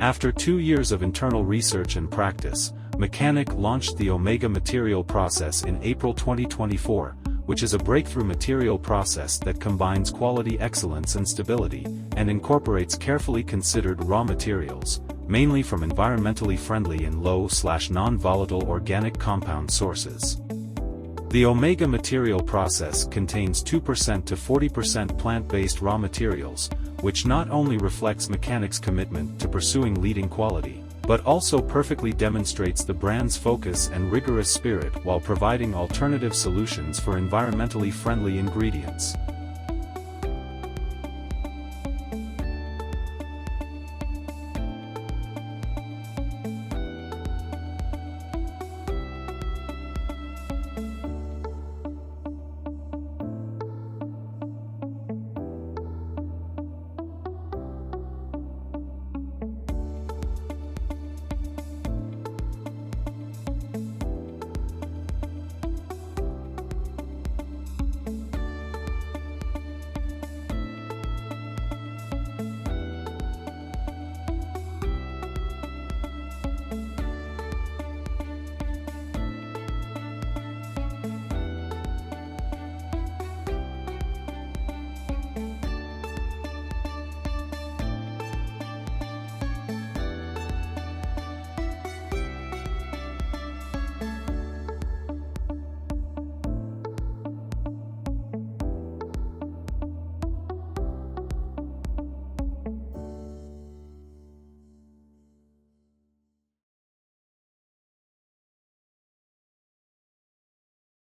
After 2 years of internal research and practice, Mechanic launched the Omega material process in April 2024, which is a breakthrough material process that combines quality excellence and stability, and incorporates carefully considered raw materials, mainly from environmentally friendly and low/non-volatile organic compound sources. The Omega material process contains 2% to 40% plant-based raw materials, which not only reflects Mechanic's commitment to pursuing leading quality, but also perfectly demonstrates the brand's focus and rigorous spirit while providing alternative solutions for environmentally friendly ingredients.